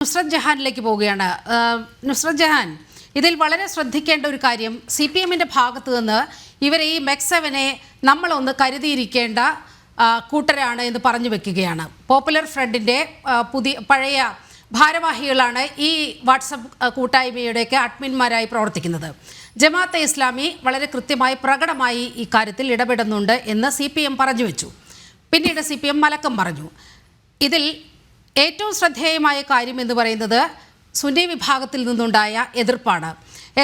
നുസ്രത് ജഹാനിലേക്ക് പോവുകയാണ്. നുസ്രത് ജഹാൻ, ഇതിൽ വളരെ ശ്രദ്ധിക്കേണ്ട ഒരു കാര്യം, CPM-ന്റെ ഭാഗത്ത് നിന്ന് ഇവരെ ഈ മെക്സവനെ നമ്മളൊന്ന് കരുതിയിരിക്കേണ്ട കൂട്ടരാണ് എന്ന് പറഞ്ഞു വെക്കുകയാണ്. പോപ്പുലർ ഫ്രണ്ടിൻ്റെ പഴയ ഭാരവാഹികളാണ് ഈ വാട്സപ്പ് കൂട്ടായ്മയുടെയൊക്കെ അഡ്മിന്മാരായി പ്രവർത്തിക്കുന്നത്. ജമാഅത്തെ ഇസ്ലാമി വളരെ കൃത്യമായി പ്രകടമായി ഈ കാര്യത്തിൽ ഇടപെടുന്നുണ്ട് എന്ന് CPM പറഞ്ഞു വെച്ചു. പിന്നീട് CPM മലക്കം പറഞ്ഞു. ഇതിൽ ഏറ്റവും ശ്രദ്ധേയമായ കാര്യം എന്ന് പറയുന്നത് സുന്നി വിഭാഗത്തിൽ നിന്നുണ്ടായ എതിർപ്പാണ്.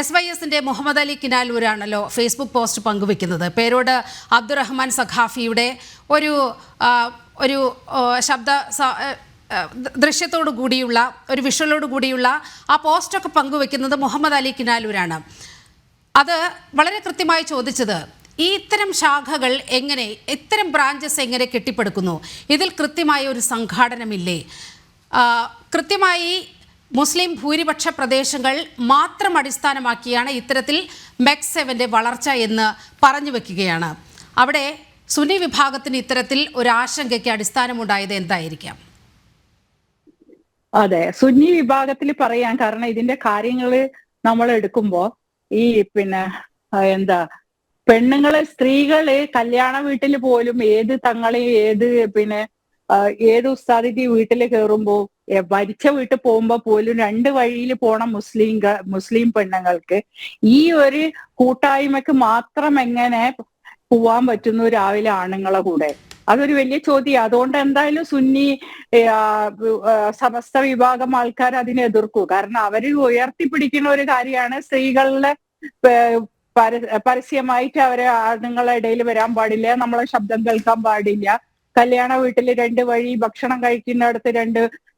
SYSന്റെ മുഹമ്മദ് അലി കിനാലൂരാണല്ലോ ഫേസ്ബുക്ക് പോസ്റ്റ് പങ്കുവെക്കുന്നത്. പേരോട് അബ്ദുറഹ്മാൻ സഖാഫിയുടെ ഒരു ശബ്ദ ദൃശ്യത്തോടു കൂടിയുള്ള ഒരു വിഷ്വലോട് കൂടിയുള്ള ആ പോസ്റ്റൊക്കെ പങ്കുവെക്കുന്നത് മുഹമ്മദ് അലി കിനാലൂരാണ്. അത് വളരെ കൃത്യമായി ചോദിച്ചത്, ഈ ഇത്തരം ശാഖകൾ എങ്ങനെ, ഇത്തരം ബ്രാഞ്ചസ് എങ്ങനെ കെട്ടിപ്പടുക്കുന്നു? ഇതിൽ കൃത്യമായ ഒരു സംഘാടനമില്ലേ? കൃത്യമായി മുസ്ലിം ഭൂരിപക്ഷ പ്രദേശങ്ങൾ മാത്രം അടിസ്ഥാനമാക്കിയാണ് ഇത്തരത്തിൽ MEC7-ന്റെ വളർച്ച എന്ന് പറഞ്ഞു വെക്കുകയാണ്. അവിടെ സുന്നി വിഭാഗത്തിന് ഇത്തരത്തിൽ ഒരു ആശങ്കയ്ക്ക് അടിസ്ഥാനമുണ്ടായത് എന്തായിരിക്കാം? അതെ, സുന്നി വിഭാഗത്തിൽ പറയാൻ കാരണം ഇതിന്റെ കാര്യങ്ങൾ നമ്മൾ എടുക്കുമ്പോൾ ഈ പെണ്ണുങ്ങള് സ്ത്രീകള് കല്യാണ വീട്ടിൽ പോലും ഏത് തങ്ങളെയും ഏത് ഉസ്താദിന്റെ വീട്ടിൽ കയറുമ്പോ ഭരിച്ച വീട്ടിൽ പോകുമ്പോ പോലും രണ്ട് വഴിയിൽ പോണ മുസ്ലിം പെണ്ണുങ്ങൾക്ക് ഈ ഒരു കൂട്ടായ്മക്ക് മാത്രം എങ്ങനെ പോവാൻ പറ്റുന്നു രാവിലെ ആണുങ്ങളെ കൂടെ? അതൊരു വലിയ ചോദ്യം. അതുകൊണ്ട് എന്തായാലും സുന്നി സമസ്ത വിഭാഗം ആൾക്കാർ അതിനെ എതിർക്കൂ. കാരണം അവര് ഉയർത്തിപ്പിടിക്കുന്ന ഒരു കാര്യമാണ് സ്ത്രീകളുടെ പരസ്യമായിട്ട് അവരെ ആണുങ്ങളുടെ ഇടയിൽ വരാൻ പാടില്ല, നമ്മളെ ശബ്ദം കേൾക്കാൻ പാടില്ല, കല്യാണ വീട്ടിൽ രണ്ട് വഴി, ഭക്ഷണം കഴിക്കുന്നിടത്ത്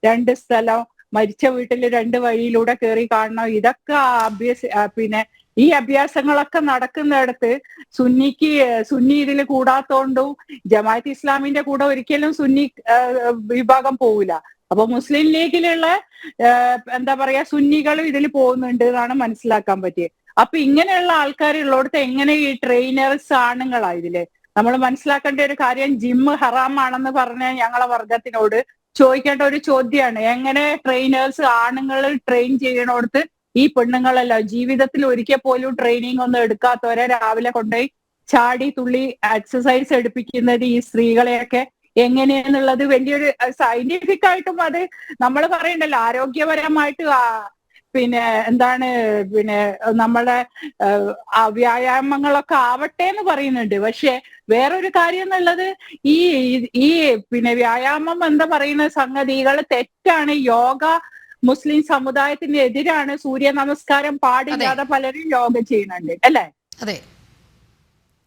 രണ്ട് സ്ഥലം, മരിച്ച വീട്ടിൽ രണ്ട് വഴിയിലൂടെ കയറി കാണണം. ഇതൊക്കെ ഈ അഭ്യാസങ്ങളൊക്കെ നടക്കുന്നിടത്ത് സുന്നി ഇതിൽ കൂടാത്തോണ്ടും ജമാഅത്ത് ഇസ്ലാമിന്റെ കൂടെ ഒരിക്കലും സുന്നി വിഭാഗം പോവില്ല. അപ്പൊ മുസ്ലിം ലീഗിലുള്ള സുന്നികളും ഇതിൽ പോകുന്നുണ്ട് എന്നാണ് മനസ്സിലാക്കാൻ പറ്റിയത്. അപ്പൊ ഇങ്ങനെയുള്ള ആൾക്കാരുള്ളടത്ത് എങ്ങനെ ഈ ട്രെയിനേഴ്സ് ആണുങ്ങളാ ഇതില്? നമ്മൾ മനസ്സിലാക്കേണ്ട ഒരു കാര്യം, ജിമ്മ് ഹറാമാണെന്ന് പറഞ്ഞ ഞങ്ങളെ വർഗത്തിനോട് ചോദിക്കേണ്ട ഒരു ചോദ്യമാണ്, എങ്ങനെ ട്രെയിനേഴ്സ് ആണുങ്ങൾ ട്രെയിൻ ചെയ്യണോടത്ത് ഈ പെണ്ണുങ്ങളല്ല ജീവിതത്തിൽ ഒരിക്കൽ പോലും ട്രെയിനിങ് ഒന്നും എടുക്കാത്തവരെ രാവിലെ കൊണ്ടുപോയി ചാടി തുള്ളി എക്സസൈസ് എടുപ്പിക്കുന്നത് ഈ സ്ത്രീകളെയൊക്കെ എങ്ങനെയാന്നുള്ളത് വലിയൊരു സയന്റിഫിക് ആയിട്ടും അത് നമ്മൾ പറയണ്ടല്ലോ, ആരോഗ്യപരമായിട്ട് നമ്മളെ വ്യായാമങ്ങളൊക്കെ ആവട്ടെ എന്ന് പറയുന്നുണ്ട്. പക്ഷെ വേറൊരു കാര്യം എന്നുള്ളത് ഈ വ്യായാമം പറയുന്ന സംഗതികൾ തെറ്റാണ്. യോഗ മുസ്ലിം സമുദായത്തിന് എതിരാണ്. സൂര്യ നമസ്കാരം പാടില്ലാതെ പലരും യോഗ ചെയ്യുന്നുണ്ട്, അല്ലെ? അതെ.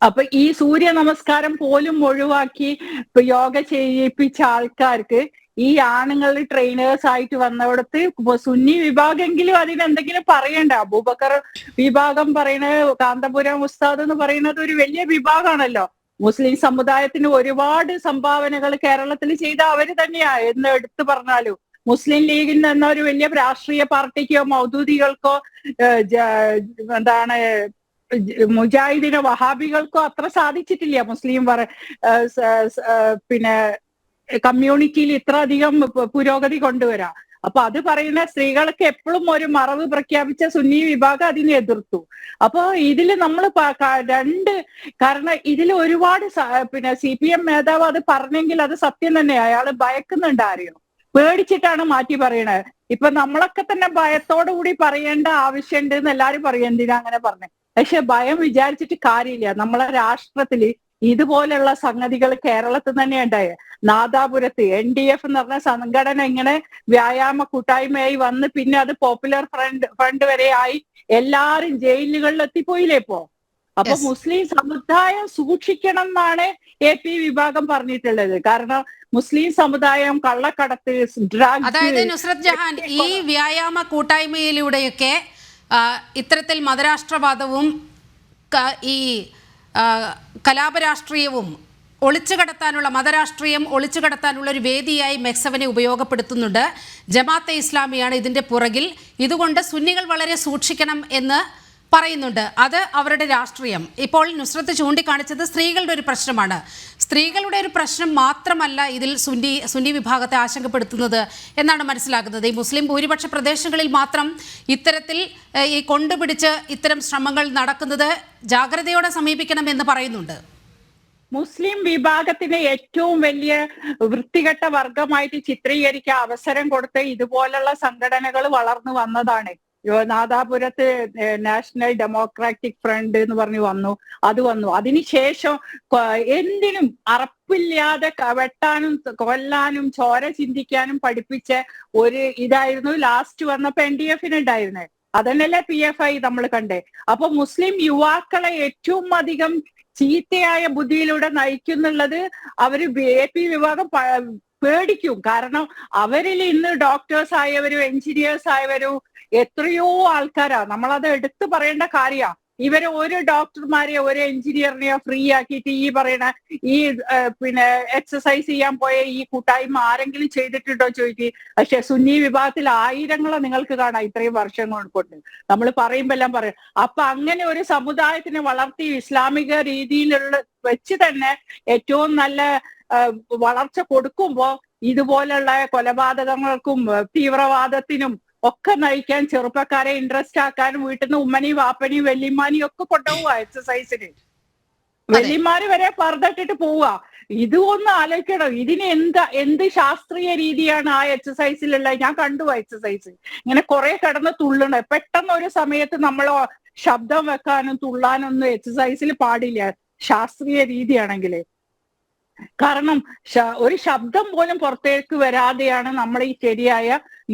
അപ്പൊ ഈ സൂര്യ നമസ്കാരം പോലും ഒഴിവാക്കി യോഗ ചെയ്യിപ്പിച്ച ആൾക്കാർക്ക് ഈ ആണുങ്ങൾ ട്രെയിനേഴ്സ് ആയിട്ട് വന്നവിടത്ത് സുന്നി വിഭാഗമെങ്കിലും അതിനെന്തെങ്കിലും പറയണ്ട. അബൂബക്കർ വിഭാഗം കാന്തപുരം ഉസ്താദ് എന്ന് പറയുന്നത് ഒരു വലിയ വിഭാഗമാണല്ലോ. മുസ്ലിം സമുദായത്തിന് ഒരുപാട് സംഭാവനകൾ കേരളത്തിൽ ചെയ്ത അവര് തന്നെയാ എന്ന് എടുത്തു പറഞ്ഞാലും. മുസ്ലിം ലീഗിൽ നിന്ന ഒരു വലിയ രാഷ്ട്രീയ പാർട്ടിക്കോ മൗദൂദികൾക്കോ മുജാഹിദിനോ വഹാബികൾക്കോ അത്ര സാധിച്ചിട്ടില്ല മുസ്ലിം കമ്മ്യൂണിറ്റിയിൽ ഇത്ര അധികം പുരോഗതി കൊണ്ടുവരാം. അപ്പൊ അത് പറയുന്ന സ്ത്രീകൾക്ക് എപ്പോഴും ഒരു മറവ് പ്രഖ്യാപിച്ച സുന്നി വിഭാഗം അതിനെ എതിർത്തു. അപ്പൊ ഇതില് നമ്മൾ കാരണം ഇതിൽ ഒരുപാട് CPM മേധാവ് അത് പറഞ്ഞെങ്കിൽ അത് സത്യം തന്നെ. അയാള് ഭയക്കുന്നുണ്ട്, ആരെയോ പേടിച്ചിട്ടാണ് മാറ്റി പറയണത്. ഇപ്പൊ നമ്മളൊക്കെ തന്നെ ഭയത്തോടു കൂടി പറയേണ്ട ആവശ്യമുണ്ട് എന്ന് എല്ലാരും പറയും, എന്തിനാ അങ്ങനെ പറഞ്ഞേ? പക്ഷെ ഭയം വിചാരിച്ചിട്ട് കാര്യമില്ല. നമ്മളെ രാഷ്ട്രത്തില് ഇതുപോലെയുള്ള സംഗതികൾ കേരളത്തിൽ തന്നെ ഉണ്ടായത്. നാദാപുരത്ത് NDF എന്ന് പറഞ്ഞ സംഘടന ഇങ്ങനെ വ്യായാമ കൂട്ടായ്മയായി വന്ന് പിന്നെ അത് പോപ്പുലർ ഫ്രണ്ട് വരെ ആയി എല്ലാരും ജയിലുകളിൽ എത്തിപ്പോയില്ലേ ഇപ്പോ? അപ്പൊ മുസ്ലിം സമുദായം സൂക്ഷിക്കണം എന്നാണ് AP വിഭാഗം പറഞ്ഞിട്ടുള്ളത്. കാരണം മുസ്ലിം സമുദായം കള്ളക്കടത്ത്, ഡ്രഗ്സ്. അതായത് നുസ്രത് ജഹാൻ, ഈ വ്യായാമ കൂട്ടായ്മയിലൂടെയൊക്കെ ഇത്തരത്തിൽ മതരാഷ്ട്രവാദവും ഈ കലാപരാഷ്ട്രീയവും മതരാഷ്ട്രീയം ഒളിച്ചുകടത്താനുള്ള ഒരു വേദിയായി MEC7-നെ ഉപയോഗപ്പെടുത്തുന്നുണ്ട്. ജമാഅത്തെ ഇസ്ലാമിയാണ് ഇതിൻ്റെ പുറകിൽ. ഇതുകൊണ്ട് സുന്നികൾ വളരെ സൂക്ഷിക്കണം എന്ന് പറയുന്നുണ്ട്. അത് അവരുടെ രാഷ്ട്രീയം. ഇപ്പോൾ നുസ്രത്ത് ചൂണ്ടിക്കാണിച്ചത് സ്ത്രീകളുടെ ഒരു പ്രശ്നമാണ്. സ്ത്രീകളുടെ ഒരു പ്രശ്നം മാത്രമല്ല ഇതിൽ സുന്നി വിഭാഗത്തെ ആശങ്കപ്പെടുത്തുന്നത് എന്നാണ് മനസ്സിലാക്കുന്നത്. ഈ മുസ്ലിം ഭൂരിപക്ഷ പ്രദേശങ്ങളിൽ മാത്രം ഇത്തരത്തിൽ ഈ കൊണ്ടുപിടിച്ച് ഇത്തരം ശ്രമങ്ങൾ നടക്കുന്നത് ജാഗ്രതയോടെ സമീപിക്കണം എന്ന് പറയുന്നുണ്ട്. മുസ്ലിം വിഭാഗത്തിന് ഏറ്റവും വലിയ വൃത്തികെട്ട വർഗമായിട്ട് ചിത്രീകരിക്കാൻ അവസരം കൊടുത്ത് ഇതുപോലുള്ള സംഘടനകൾ വളർന്നു വന്നതാണ്. നാദാപുരത്ത് നാഷണൽ ഡെമോക്രാറ്റിക് ഫ്രണ്ട് എന്ന് പറഞ്ഞു വന്നു. അതിനുശേഷം എന്തിനും അറപ്പില്ലാതെ വെട്ടാനും കൊല്ലാനും ചോര ചിന്തിക്കാനും പഠിപ്പിച്ച ഒരു ഇതായിരുന്നു ലാസ്റ്റ് വന്നപ്പോ NDF ഉണ്ടായിരുന്നത്. അതന്നല്ലേ PFI നമ്മൾ കണ്ടേ. അപ്പൊ മുസ്ലിം യുവാക്കളെ ഏറ്റവും അധികം ചീത്തയായ ബുദ്ധിയിലൂടെ നയിക്കുന്നുള്ളത് അവര് AP വിഭാഗം പേടിക്കും. കാരണം അവരിൽ ഇന്ന് ഡോക്ടേഴ്സ് ആയവരും എഞ്ചിനീയേഴ്സ് ആയവരും എത്രയോ ആൾക്കാരാ. നമ്മളത് എടുത്തു പറയേണ്ട കാര്യമാണ്. ഇവരെ ഒരു ഡോക്ടർമാരെയോ ഒരു എഞ്ചിനീയറിനെയോ ഫ്രീ ആക്കിയിട്ട് ഈ പറയുന്ന ഈ എക്സസൈസ് ചെയ്യാൻ പോയ ഈ കൂട്ടായ്മ ആരെങ്കിലും ചെയ്തിട്ടുണ്ടോ ചോദിക്കും. പക്ഷെ സുന്നി വിഭാഗത്തിൽ ആയിരങ്ങളെ നിങ്ങൾക്ക് കാണാം ഇത്രയും വർഷങ്ങൾ കൊണ്ട്. നമ്മൾ പറയുമ്പോ എല്ലാം പറയും. അപ്പൊ അങ്ങനെ ഒരു സമുദായത്തിനെ വളർത്തി ഇസ്ലാമിക രീതിയിലുള്ള വെച്ച് തന്നെ ഏറ്റവും നല്ല വളർച്ച കൊടുക്കുമ്പോ ഇതുപോലുള്ള കൊലപാതകങ്ങൾക്കും തീവ്രവാദത്തിനും ഒക്കെ നയിക്കാൻ ചെറുപ്പക്കാരെ ഇൻട്രസ്റ്റ് ആക്കാനും വീട്ടിൽ നിന്ന് ഉമ്മനെയും വാപ്പനെയും വെല്ലിമാനെയും ഒക്കെ കൊണ്ടുപോവുക എക്സസൈസിന്. വെല്ലിമാര് വരെ പർദ്ദട്ടിട്ട് പോവുക. ഇതൊന്നും ആലോചിക്കണം. ഇതിന് എന്ത് ശാസ്ത്രീയ രീതിയാണ് ആ എക്സസൈസിലുള്ള. ഞാൻ കണ്ടു എക്സസൈസ് ഇങ്ങനെ കുറെ കിടന്ന് തുള്ളണ. പെട്ടെന്ന് ഒരു സമയത്ത് നമ്മൾ ശബ്ദം വെക്കാനും തുള്ളാനൊന്നും എക്സസൈസിൽ പാടില്ല ശാസ്ത്രീയ രീതിയാണെങ്കിൽ. കാരണം ഒരു ശബ്ദം പോലും പുറത്തേക്ക് വരാതെയാണ് നമ്മൾ ഈ ശരിയായ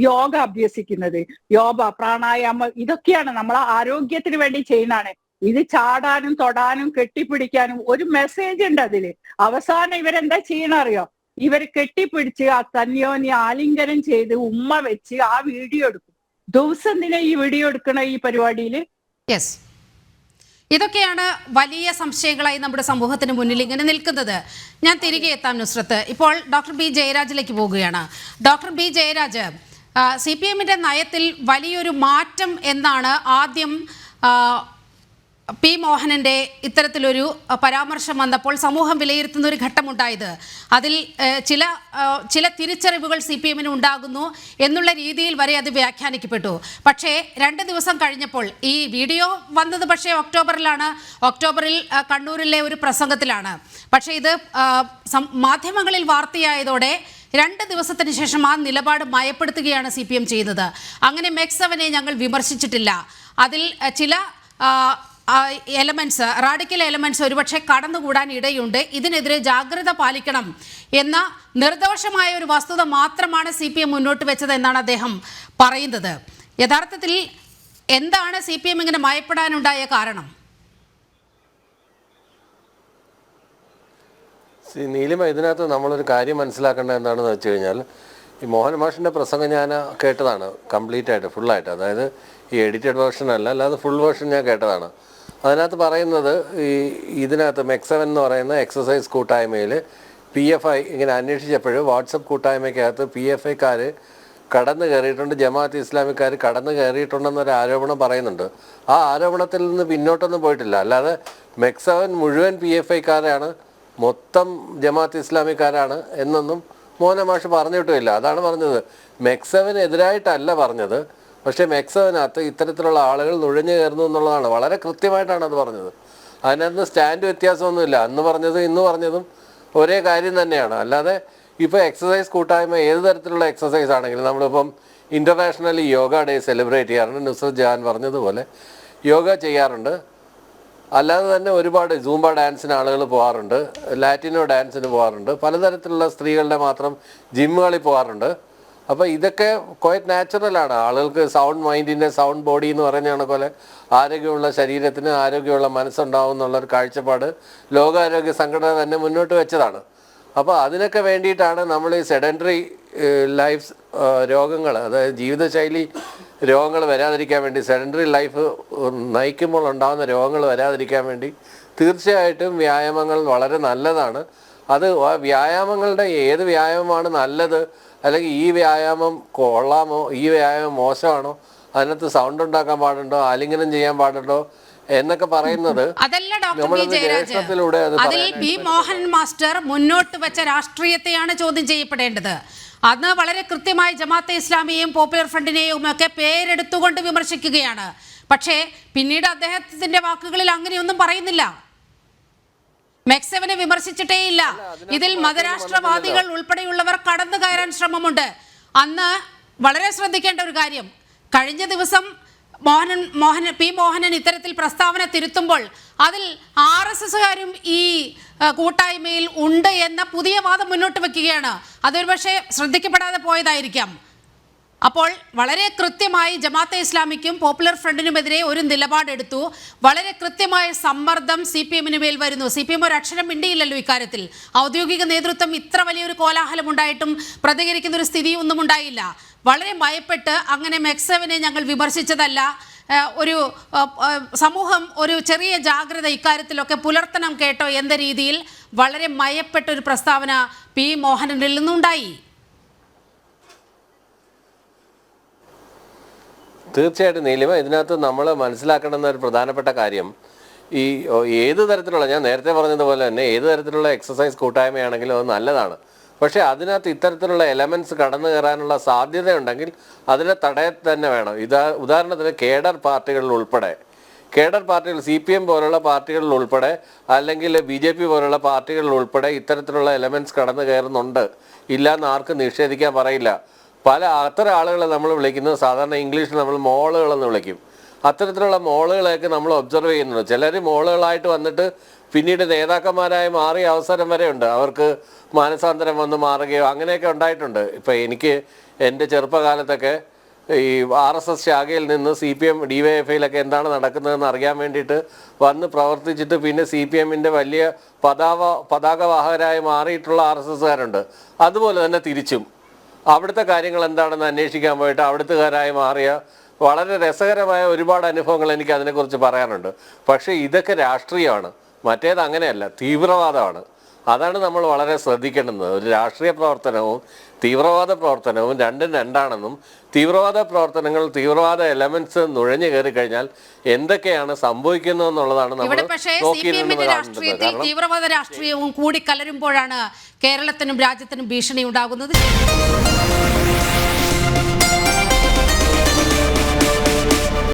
യോഗ അഭ്യസിക്കുന്നത്. യോഗ, പ്രാണായാമം ഇതൊക്കെയാണ് നമ്മളെ ആരോഗ്യത്തിന് വേണ്ടി ചെയ്യുന്നതാണ്. ഇത് ചാടാനും തൊടാനും കെട്ടിപ്പിടിക്കാനും ഒരു മെസ്സേജ് ഉണ്ട് അതില്. അവസാനം ഇവരെന്താ ചെയ്യണ അറിയോ? ഇവർ കെട്ടിപ്പിടിച്ച് ആ തന്യോന്യ ആലിംഗനം ചെയ്ത് ഉമ്മ വെച്ച് ആ വീഡിയോ എടുക്കും. ദിവസം എന്തിനാ ഈ വീഡിയോ എടുക്കണ ഈ പരിപാടിയില്? യെസ്, ഇതൊക്കെയാണ് വലിയ സംശയങ്ങളായി നമ്മുടെ സമൂഹത്തിന് മുന്നിൽ ഇങ്ങനെ നിൽക്കുന്നത്. ഞാൻ തിരികെ എത്താം നുസ്രത്ത്. ഇപ്പോൾ ഡോക്ടർ ബി ജയരാജിലേക്ക് പോകുകയാണ്. ഡോക്ടർ ബി ജയരാജ്, CPM-ന്റെ നയത്തിൽ വലിയൊരു മാറ്റം എന്നാണ് ആദ്യം P. മോഹനൻ്റെ ഇത്തരത്തിലൊരു പരാമർശം വന്നപ്പോൾ സമൂഹം വിലയിരുത്തുന്ന ഒരു ഘട്ടമുണ്ടായത്. അതിൽ ചില തിരിച്ചറിവുകൾ CPM-ന് ഉണ്ടാകുന്നു എന്നുള്ള രീതിയിൽ വരെ അത് വ്യാഖ്യാനിക്കപ്പെട്ടു. പക്ഷേ 2 ദിവസം കഴിഞ്ഞപ്പോൾ ഈ വീഡിയോ വന്നത് പക്ഷേ ഒക്ടോബറിൽ കണ്ണൂരിലെ ഒരു പ്രസംഗത്തിലാണ്. പക്ഷേ ഇത് മാധ്യമങ്ങളിൽ വാർത്തയായതോടെ 2 ദിവസത്തിന് ശേഷം ആ നിലപാട് മയപ്പെടുത്തുകയാണ് CPM ചെയ്യുന്നത്. അങ്ങനെ MEC-7-നെ ഞങ്ങൾ വിമർശിച്ചിട്ടില്ല. അതിൽ ചില റാഡിക്കൽ എലമെന്റ്സ് ഒരുപക്ഷെ കടന്നുകൂടാൻ ഇടയുണ്ട്. ഇതിനെതിരെ ജാഗ്രത പാലിക്കണം എന്ന നിർദോഷമായ ഒരു വസ്തുത മാത്രമാണ് CPM മുന്നോട്ട് വെച്ചത് എന്നാണ് അദ്ദേഹം പറയുന്നത്. യഥാർത്ഥത്തിൽ എന്താണ് CPM ഇങ്ങനെ മയപ്പെടാനുണ്ടായ കാരണം? നീലിമ, ഇതിനകത്ത് നമ്മളൊരു കാര്യം മനസ്സിലാക്കേണ്ടത് എന്താണെന്ന് വെച്ച് കഴിഞ്ഞാൽ, ഈ മോഹൻ മാഷിൻ്റെ പ്രസംഗം ഞാൻ കേട്ടതാണ് കംപ്ലീറ്റ് ആയിട്ട്, ഫുള്ളായിട്ട്. അതായത് ഈ എഡിറ്റഡ് വേർഷൻ അല്ല, അല്ലാതെ ഫുൾ വേർഷൻ ഞാൻ കേട്ടതാണ്. അതിനകത്ത് പറയുന്നത് ഇതിനകത്ത് MEC-7 എന്ന് പറയുന്ന എക്സസൈസ് കൂട്ടായ്മയിൽ PFI ഇങ്ങനെ അന്വേഷിച്ചപ്പോൾ വാട്സപ്പ് കൂട്ടായ്മയ്ക്കകത്ത് PFIക്കാർ കടന്നു കയറിയിട്ടുണ്ട്, ജമാഅത്ത് ഇസ്ലാമിക്കാർ കടന്നു കയറിയിട്ടുണ്ടെന്നൊരു ആരോപണം പറയുന്നുണ്ട്. ആ ആരോപണത്തിൽ നിന്ന് പിന്നോട്ടൊന്നും പോയിട്ടില്ല. അല്ലാതെ MEC-7 മുഴുവൻ PFIക്കാരാണ്, മൊത്തം ജമാഅത്ത് ഇസ്ലാമിക്കാരാണ് എന്നൊന്നും മോഹൻ മാഷ് പറഞ്ഞിട്ടുമില്ല. അതാണ് പറഞ്ഞത്. MEC-7 എതിരായിട്ടല്ല പറഞ്ഞത്, പക്ഷേ MEC-7-നകത്ത് ഇത്തരത്തിലുള്ള ആളുകൾ നുഴഞ്ഞു കയറുന്നു എന്നുള്ളതാണ്. വളരെ കൃത്യമായിട്ടാണ് അത് പറഞ്ഞത്. അതിനകത്ത് സ്റ്റാൻഡ് വ്യത്യാസമൊന്നുമില്ല. അന്ന് പറഞ്ഞതും ഇന്ന് പറഞ്ഞതും ഒരേ കാര്യം തന്നെയാണ്. അല്ലാതെ ഇപ്പോൾ എക്സസൈസ് കൂട്ടായ്മ ഏത് തരത്തിലുള്ള എക്സസൈസ് ആണെങ്കിലും, നമ്മളിപ്പം ഇൻ്റർനാഷണലി യോഗ ഡേ സെലിബ്രേറ്റ് ചെയ്യാറുണ്ട്. നുസ്രത്ത് ജഹാൻ പറഞ്ഞതുപോലെ യോഗ ചെയ്യാറുണ്ട്. അല്ലാതെ തന്നെ ഒരുപാട് സൂംബ ഡാൻസിന് ആളുകൾ പോകാറുണ്ട്, ലാറ്റിനോ ഡാൻസിന് പോകാറുണ്ട്, പലതരത്തിലുള്ള സ്ത്രീകളുടെ മാത്രം ജിമ്മുകളിൽ പോകാറുണ്ട്. അപ്പോൾ ഇതൊക്കെ ക്വയറ്റ് നാച്ചുറലാണ്. ആളുകൾക്ക് സൗണ്ട് മൈൻഡിൻ്റെ സൗണ്ട് ബോഡി എന്ന് പറയുന്നതാണ് പോലെ ആരോഗ്യമുള്ള ശരീരത്തിന് ആരോഗ്യമുള്ള മനസ്സുണ്ടാവും എന്നുള്ളൊരു കാഴ്ചപ്പാട് ലോകാരോഗ്യ സംഘടന തന്നെ മുന്നോട്ട് വെച്ചതാണ്. അപ്പോൾ അതിനൊക്കെ വേണ്ടിയിട്ടാണ് നമ്മൾ ഈ സെഡൻറ്ററി ലൈഫ് രോഗങ്ങൾ, അതായത് ജീവിതശൈലി രോഗങ്ങൾ വരാതിരിക്കാൻ വേണ്ടി, സെഡൻറ്ററി ലൈഫ് നയിക്കുമ്പോൾ ഉണ്ടാകുന്ന രോഗങ്ങൾ വരാതിരിക്കാൻ വേണ്ടി തീർച്ചയായിട്ടും വ്യായാമങ്ങൾ വളരെ നല്ലതാണ്. അത് വ്യായാമങ്ങളുടെ ഏത് വ്യായാമമാണ് നല്ലത്, അല്ലെങ്കിൽ ഈ വ്യായാമം കൊള്ളാമോ, ഈ വ്യായാമം മോശമാണോ, അതിനകത്ത് സൗണ്ട് ഉണ്ടാക്കാൻ പാടുണ്ടോ, ആലിംഗനം ചെയ്യാൻ പാടുണ്ടോ എന്നൊക്കെ പറയുന്നത് അതല്ല ഡോക്ടർ നമ്മൾ പി ജയരാജ്, ഗവേഷണത്തിലൂടെ അത് അതിൽ പി മോഹൻ മാസ്റ്റർ മുന്നോട്ട് വെച്ച രാഷ്ട്രീയത്തെയാണ് ചോദ്യം ചെയ്യപ്പെടേണ്ടത്. അന്ന് വളരെ കൃത്യമായി ജമാഅത്തെ ഇസ്ലാമിയെയും പോപ്പുലർ ഫ്രണ്ടിനെയും ഒക്കെ പേരെടുത്തുകൊണ്ട് വിമർശിക്കുകയാണ്. പക്ഷേ പിന്നീട് അദ്ദേഹത്തിന്റെ വാക്കുകളിൽ അങ്ങനെയൊന്നും പറയുന്നില്ല. മെക്സെവനെ വിമർശിച്ചിട്ടേയില്ല. ഇതിൽ മതരാഷ്ട്രവാദികൾ ഉൾപ്പെടെയുള്ളവർ കടന്നു കയറാൻ ശ്രമമുണ്ട്. അന്ന് വളരെ ശ്രദ്ധിക്കേണ്ട ഒരു കാര്യം, കഴിഞ്ഞ ദിവസം പി മോഹനൻ ഇത്തരത്തിൽ പ്രസ്താവന തിരുത്തുമ്പോൾ അതിൽ RSSകാരും ഈ കൂട്ടായ്മയിൽ ഉണ്ട് എന്ന പുതിയ വാദം മുന്നോട്ട് വെക്കുകയാണ്. അതൊരു പക്ഷേ ശ്രദ്ധിക്കപ്പെടാതെ പോയതായിരിക്കാം. അപ്പോൾ വളരെ കൃത്യമായി ജമാഅത്തെ ഇസ്ലാമിക്കും പോപ്പുലർ ഫ്രണ്ടിനുമെതിരെ ഒരു നിലപാടെടുത്തു. വളരെ കൃത്യമായ സമ്മർദ്ദം CPM-ന് മേൽ വരുന്നു. CPM ഒരു അക്ഷരം മിണ്ടിയില്ലല്ലോ ഇക്കാര്യത്തിൽ. ഔദ്യോഗിക നേതൃത്വം ഇത്ര വലിയൊരു കോലാഹലം ഉണ്ടായിട്ടും പ്രതികരിക്കുന്ന ഒരു സ്ഥിതിയൊന്നും ഉണ്ടായില്ല. വളരെ ഭയപ്പെട്ട് അങ്ങനെ മെക്സെവനെ ഞങ്ങൾ വിമർശിച്ചതല്ല, ഒരു സമൂഹം ഒരു ചെറിയ ജാഗ്രത ഇക്കാര്യത്തിലൊക്കെ പുലർത്തണം കേട്ടോ എന്ന രീതിയിൽ വളരെ ഭയപ്പെട്ട ഒരു പ്രസ്താവന പി മോഹനനിൽ നിന്നുണ്ടായി. തീർച്ചയായിട്ടും നീലിമ, ഇതിനകത്ത് നമ്മൾ മനസ്സിലാക്കേണ്ടുന്ന ഒരു പ്രധാനപ്പെട്ട കാര്യം, ഈ ഏത് തരത്തിലുള്ള, ഞാൻ നേരത്തെ പറഞ്ഞതുപോലെ തന്നെ ഏത് തരത്തിലുള്ള എക്സസൈസ് കൂട്ടായ്മയാണെങ്കിലും അത് നല്ലതാണ്. പക്ഷേ അതിനകത്ത് ഇത്തരത്തിലുള്ള എലമെൻറ്റ്സ് കടന്നു കയറാനുള്ള സാധ്യതയുണ്ടെങ്കിൽ അതിനെ തടയാൻ തന്നെ വേണം. ഉദാഹരണത്തിന് കേഡർ പാർട്ടികളിൽ ഉൾപ്പെടെ, കേഡർ പാർട്ടികൾ CPM പോലുള്ള പാർട്ടികളിൽ ഉൾപ്പെടെ അല്ലെങ്കിൽ BJP പോലുള്ള പാർട്ടികളിൽ ഉൾപ്പെടെ ഇത്തരത്തിലുള്ള എലമെൻറ്റ്സ് കടന്നു കയറുന്നുണ്ട്. ഇല്ലയെന്ന് ആർക്കും നിഷേധിക്കാൻ പറയില്ല. അത്തരം ആളുകളെ നമ്മൾ വിളിക്കുന്നത് സാധാരണ ഇംഗ്ലീഷിൽ നമ്മൾ മോളുകളെന്ന് വിളിക്കും. അത്തരത്തിലുള്ള മോളുകളെയൊക്കെ നമ്മൾ ഒബ്സർവ് ചെയ്യുന്നുണ്ട്. ചിലർ മോളുകളായിട്ട് വന്നിട്ട് പിന്നീട് നേതാക്കന്മാരായി മാറിയ അവസരം വരെ ഉണ്ട്. അവർക്ക് മാനസാന്തരം വന്ന് മാറുകയോ അങ്ങനെയൊക്കെ ഉണ്ടായിട്ടുണ്ട്. ഇപ്പം എനിക്ക് എൻ്റെ ചെറുപ്പകാലത്തൊക്കെ ഈ RSS ശാഖയിൽ നിന്ന് CPM DYFIയിലൊക്കെ എന്താണ് നടക്കുന്നതെന്ന് അറിയാൻ വേണ്ടിയിട്ട് വന്ന് പ്രവർത്തിച്ചിട്ട് പിന്നെ CPM-ൻ്റെ വലിയ പതാകവാഹകരായി മാറിയിട്ടുള്ള RSSകാരുണ്ട്. അതുപോലെ തന്നെ തിരിച്ചും അവിടുത്തെ കാര്യങ്ങൾ എന്താണെന്ന് അന്വേഷിക്കാൻ പോയിട്ട് അവിടുത്തുകാരായി മാറിയ വളരെ രസകരമായ ഒരുപാട് അനുഭവങ്ങൾ എനിക്ക് അതിനെക്കുറിച്ച് പറയാനുണ്ട്. പക്ഷേ ഇതൊക്കെ രാഷ്ട്രീയമാണ്, മറ്റേത് അങ്ങനെയല്ല, തീവ്രവാദമാണ്. അതാണ് നമ്മൾ വളരെ ശ്രദ്ധിക്കേണ്ടുന്നത്. ഒരു രാഷ്ട്രീയ പ്രവർത്തനവും തീവ്രവാദ പ്രവർത്തനവും രണ്ടും രണ്ടാണെന്നും തീവ്രവാദ പ്രവർത്തനങ്ങൾ, തീവ്രവാദ എലമെന്റ്സ് നുഴഞ്ഞു കയറി കഴിഞ്ഞാൽ എന്തൊക്കെയാണ് സംഭവിക്കുന്നതെന്നുള്ളതാണ് നമ്മൾ രാഷ്ട്രീയത്തിൽ തീവ്രവാദ രാഷ്ട്രീയവും കൂടി കലരുമ്പോഴാണ് കേരളത്തിനും രാജ്യത്തിനും ഭീഷണി ഉണ്ടാകുന്നത്.